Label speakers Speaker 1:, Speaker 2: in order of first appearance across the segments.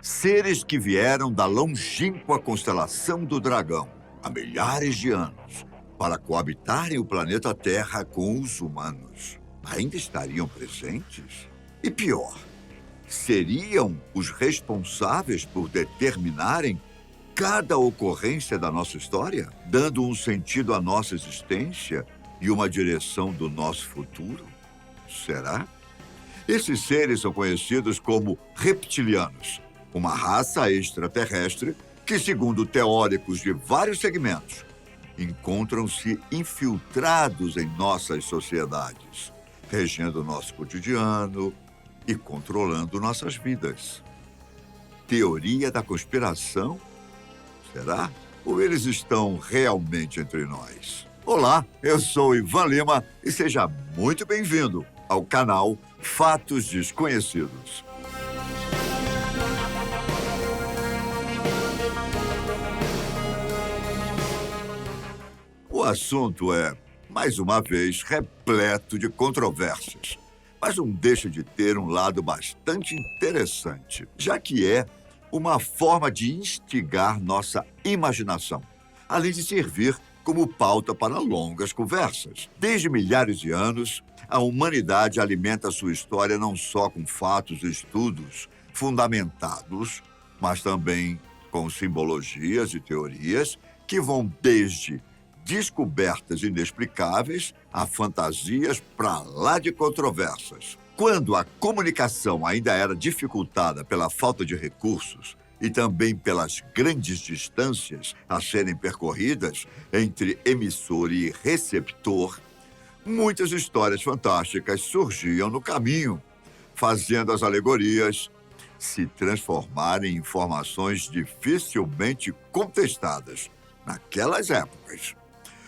Speaker 1: Seres que vieram da longínqua constelação do Dragão, há milhares de anos, para coabitarem o planeta Terra com os humanos. Ainda estariam presentes? E pior, seriam os responsáveis por determinarem cada ocorrência da nossa história, dando um sentido à nossa existência e uma direção do nosso futuro? Será? Esses seres são conhecidos como reptilianos, uma raça extraterrestre que, segundo teóricos de vários segmentos, encontram-se infiltrados em nossas sociedades, regendo nosso cotidiano e controlando nossas vidas. Teoria da conspiração? Será? Ou eles estão realmente entre nós? Olá, eu sou Ivan Lima e seja muito bem-vindo ao canal Fatos Desconhecidos. O assunto é, mais uma vez, repleto de controvérsias, mas não deixa de ter um lado bastante interessante, já que é uma forma de instigar nossa imaginação, além de servir como pauta para longas conversas. Desde milhares de anos, a humanidade alimenta sua história não só com fatos e estudos fundamentados, mas também com simbologias e teorias que vão desde descobertas inexplicáveis a fantasias para lá de controversas. Quando a comunicação ainda era dificultada pela falta de recursos e também pelas grandes distâncias a serem percorridas entre emissor e receptor, muitas histórias fantásticas surgiam no caminho, fazendo as alegorias se transformarem em informações dificilmente contestadas naquelas épocas.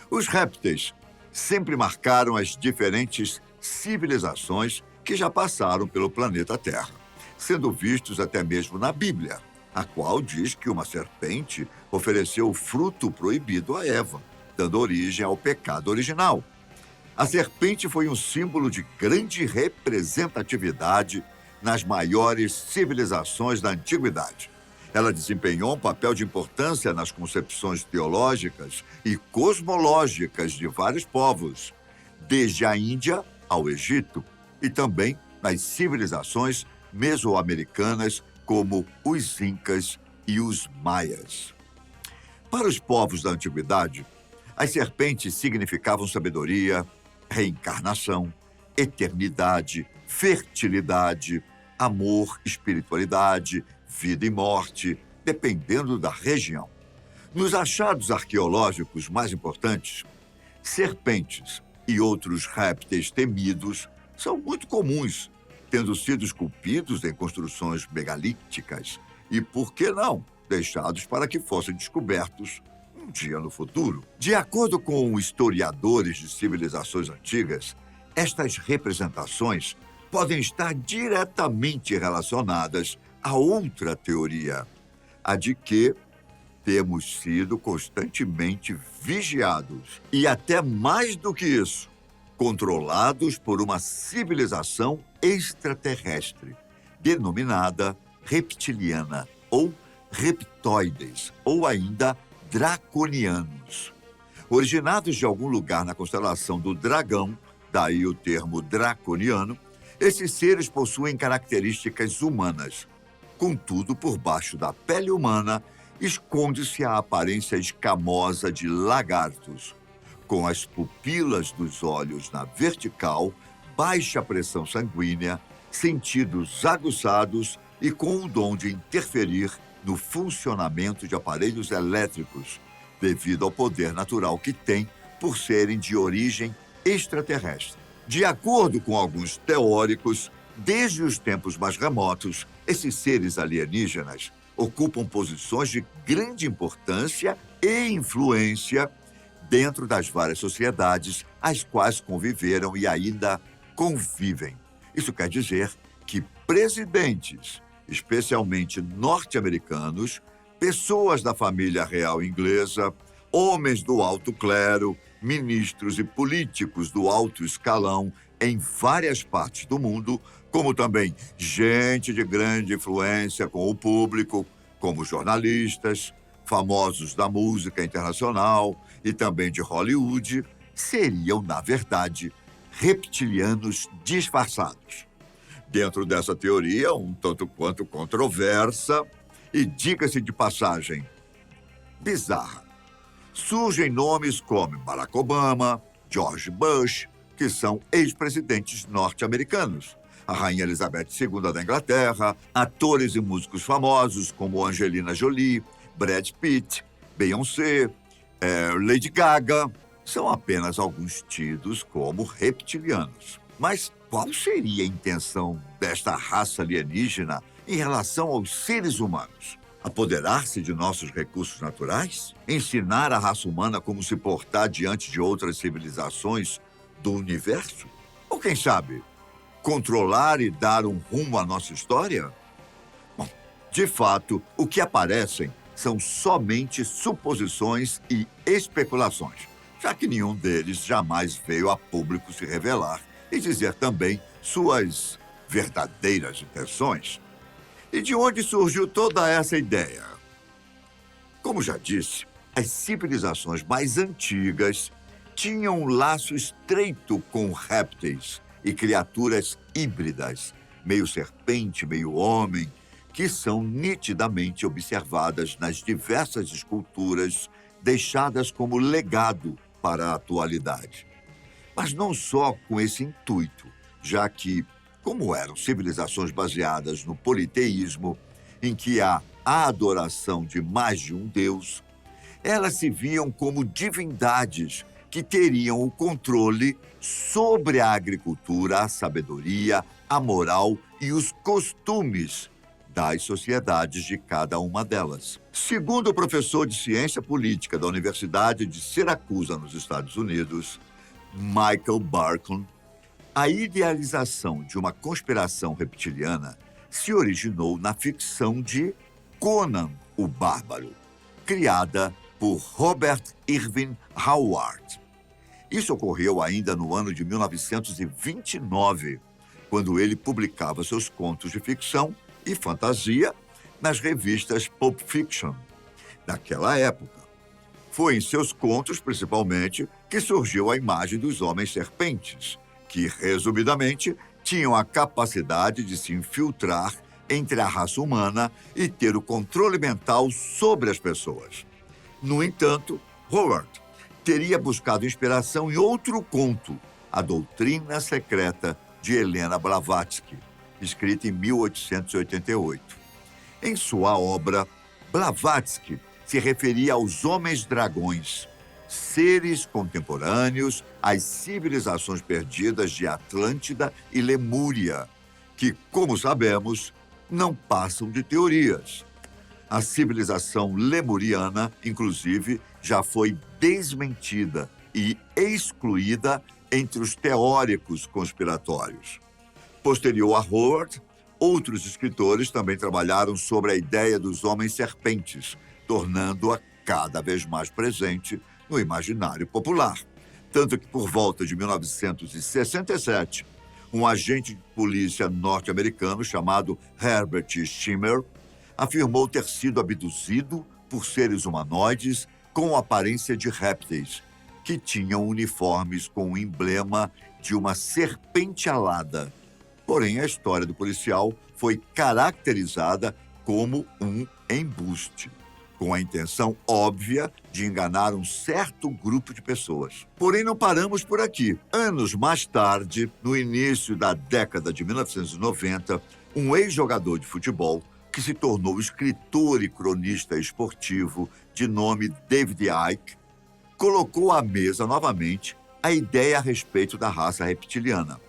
Speaker 1: Os répteis sempre marcaram as diferentes civilizações que já passaram pelo planeta Terra, sendo vistos até mesmo na Bíblia, a qual diz que uma serpente ofereceu o fruto proibido a Eva, dando origem ao pecado original. A serpente foi um símbolo de grande representatividade nas maiores civilizações da antiguidade. Ela desempenhou um papel de importância nas concepções teológicas e cosmológicas de vários povos, desde a Índia ao Egito, e também nas civilizações mesoamericanas como os Incas e os Maias. Para os povos da antiguidade, as serpentes significavam sabedoria, reencarnação, eternidade, fertilidade, amor, espiritualidade, vida e morte, dependendo da região. Nos achados arqueológicos mais importantes, serpentes e outros répteis temidos são muito comuns, tendo sido esculpidos em construções megalíticas e, por que não, deixados para que fossem descobertos um dia no futuro. De acordo com historiadores de civilizações antigas, estas representações podem estar diretamente relacionadas a outra teoria, a de que temos sido constantemente vigiados e, até mais do que isso, controlados por uma civilização extraterrestre, denominada reptiliana, ou reptoides, ou ainda draconianos. Originados de algum lugar na constelação do Dragão, daí o termo draconiano, esses seres possuem características humanas. Contudo, por baixo da pele humana, esconde-se a aparência escamosa de lagartos, com as pupilas dos olhos na vertical, baixa pressão sanguínea, sentidos aguçados e com o dom de interferir no funcionamento de aparelhos elétricos, devido ao poder natural que têm por serem de origem extraterrestre. De acordo com alguns teóricos, desde os tempos mais remotos, esses seres alienígenas ocupam posições de grande importância e influência dentro das várias sociedades às quais conviveram e ainda convivem. Isso quer dizer que presidentes, especialmente norte-americanos, pessoas da família real inglesa, homens do alto clero, ministros e políticos do alto escalão em várias partes do mundo, como também gente de grande influência com o público, como jornalistas, famosos da música internacional e também de Hollywood, seriam, na verdade, reptilianos disfarçados. Dentro dessa teoria, um tanto quanto controversa e, diga-se de passagem, bizarra, surgem nomes como Barack Obama, George Bush, que são ex-presidentes norte-americanos, a Rainha Elizabeth II da Inglaterra, atores e músicos famosos como Angelina Jolie, Brad Pitt, Beyoncé, Lady Gaga, são apenas alguns tidos como reptilianos. Mas qual seria a intenção desta raça alienígena em relação aos seres humanos? Apoderar-se de nossos recursos naturais? Ensinar a raça humana como se portar diante de outras civilizações do universo? Ou, quem sabe, controlar e dar um rumo à nossa história? Bom, de fato, o que aparecem são somente suposições e especulações, já que nenhum deles jamais veio a público se revelar e dizer também suas verdadeiras intenções. E de onde surgiu toda essa ideia? Como já disse, as civilizações mais antigas tinham um laço estreito com répteis e criaturas híbridas, meio serpente, meio homem, que são nitidamente observadas nas diversas esculturas deixadas como legado para a atualidade. Mas não só com esse intuito, já que, como eram civilizações baseadas no politeísmo, em que há a adoração de mais de um deus, elas se viam como divindades que teriam o controle sobre a agricultura, a sabedoria, a moral e os costumes das sociedades de cada uma delas. Segundo o professor de ciência política da Universidade de Siracusa, nos Estados Unidos, Michael Barkun, a idealização de uma conspiração reptiliana se originou na ficção de Conan o Bárbaro, criada por Robert Irving Howard. Isso ocorreu ainda no ano de 1929, quando ele publicava seus contos de ficção e fantasia nas revistas Pulp Fiction. Naquela época, foi em seus contos, principalmente, que surgiu a imagem dos homens-serpentes, que, resumidamente, tinham a capacidade de se infiltrar entre a raça humana e ter o controle mental sobre as pessoas. No entanto, Howard teria buscado inspiração em outro conto, A Doutrina Secreta de Helena Blavatsky, escrita em 1888. Em sua obra, Blavatsky se referia aos homens-dragões, seres contemporâneos às civilizações perdidas de Atlântida e Lemúria, que, como sabemos, não passam de teorias. A civilização lemuriana, inclusive, já foi desmentida e excluída entre os teóricos conspiratórios. Posterior a Howard, outros escritores também trabalharam sobre a ideia dos homens-serpentes, tornando-a cada vez mais presente no imaginário popular. Tanto que, por volta de 1967, um agente de polícia norte-americano chamado Herbert Schimmer afirmou ter sido abduzido por seres humanoides com aparência de répteis, que tinham uniformes com o emblema de uma serpente alada. Porém, a história do policial foi caracterizada como um embuste, com a intenção óbvia de enganar um certo grupo de pessoas. Porém, não paramos por aqui. Anos mais tarde, no início da década de 1990, um ex-jogador de futebol que se tornou escritor e cronista esportivo de nome David Icke, colocou à mesa novamente a ideia a respeito da raça reptiliana.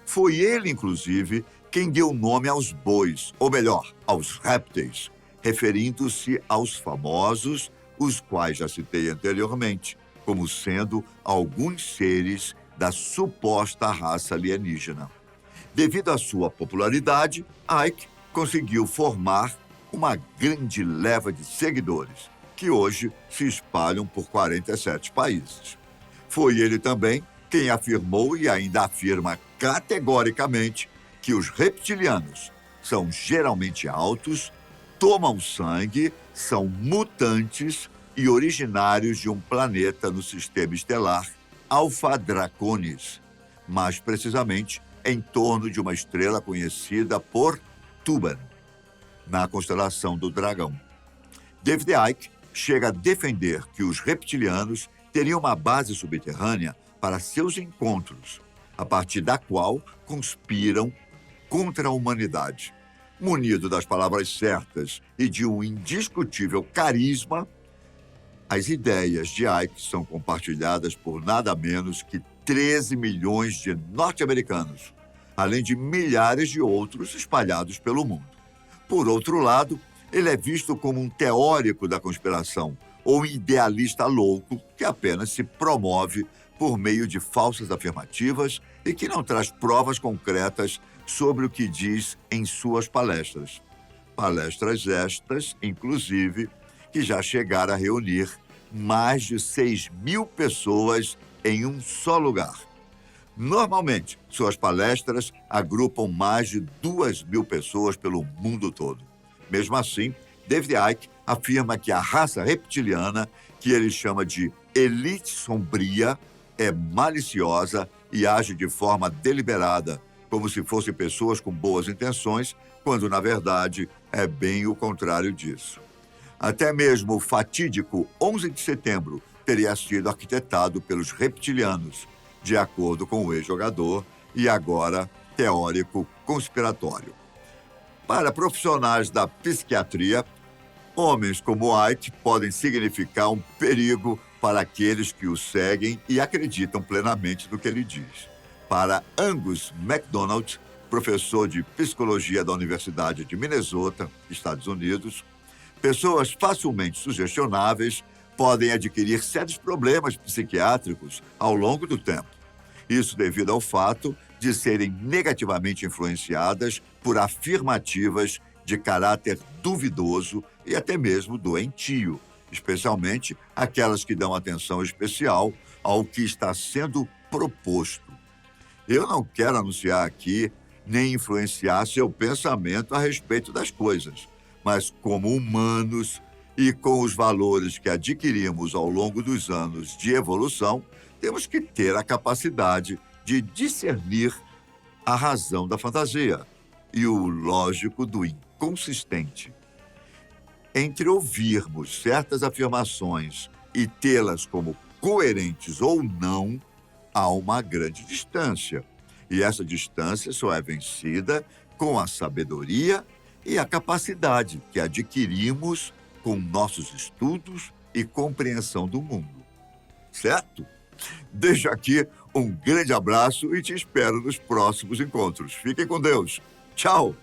Speaker 1: Foi ele, inclusive, quem deu nome aos bois, ou melhor, aos répteis, referindo-se aos famosos, os quais já citei anteriormente, como sendo alguns seres da suposta raça alienígena. Devido à sua popularidade, Icke conseguiu formar uma grande leva de seguidores, que hoje se espalham por 47 países. Foi ele também quem afirmou e ainda afirma categoricamente que os reptilianos são geralmente altos, tomam sangue, são mutantes e originários de um planeta no sistema estelar Alpha Draconis, mais precisamente em torno de uma estrela conhecida por Tuban, na constelação do Dragão. David Icke chega a defender que os reptilianos teriam uma base subterrânea para seus encontros, a partir da qual conspiram contra a humanidade. Munido das palavras certas e de um indiscutível carisma, as ideias de Icke são compartilhadas por nada menos que 13 milhões de norte-americanos, além de milhares de outros espalhados pelo mundo. Por outro lado, ele é visto como um teórico da conspiração ou um idealista louco que apenas se promove por meio de falsas afirmativas e que não traz provas concretas sobre o que diz em suas palestras. Palestras estas, inclusive, que já chegaram a reunir mais de 6.000 pessoas em um só lugar. Normalmente, suas palestras agrupam mais de 2.000 pessoas pelo mundo todo. Mesmo assim, David Icke afirma que a raça reptiliana, que ele chama de elite sombria, é maliciosa e age de forma deliberada, como se fossem pessoas com boas intenções, quando, na verdade, é bem o contrário disso. Até mesmo o fatídico 11 de setembro teria sido arquitetado pelos reptilianos, de acordo com o ex-jogador e agora teórico conspiratório. Para profissionais da psiquiatria, homens como Icke podem significar um perigo para aqueles que o seguem e acreditam plenamente no que ele diz. Para Angus MacDonald, professor de psicologia da Universidade de Minnesota, Estados Unidos, pessoas facilmente sugestionáveis podem adquirir sérios problemas psiquiátricos ao longo do tempo. Isso devido ao fato de serem negativamente influenciadas por afirmativas de caráter duvidoso e até mesmo doentio, especialmente aquelas que dão atenção especial ao que está sendo proposto. Eu não quero anunciar aqui nem influenciar seu pensamento a respeito das coisas, mas como humanos e com os valores que adquirimos ao longo dos anos de evolução, temos que ter a capacidade de discernir a razão da fantasia e o lógico do inconsistente. Entre ouvirmos certas afirmações e tê-las como coerentes ou não, há uma grande distância. E essa distância só é vencida com a sabedoria e a capacidade que adquirimos com nossos estudos e compreensão do mundo. Certo? Deixo aqui um grande abraço e te espero nos próximos encontros. Fiquem com Deus. Tchau!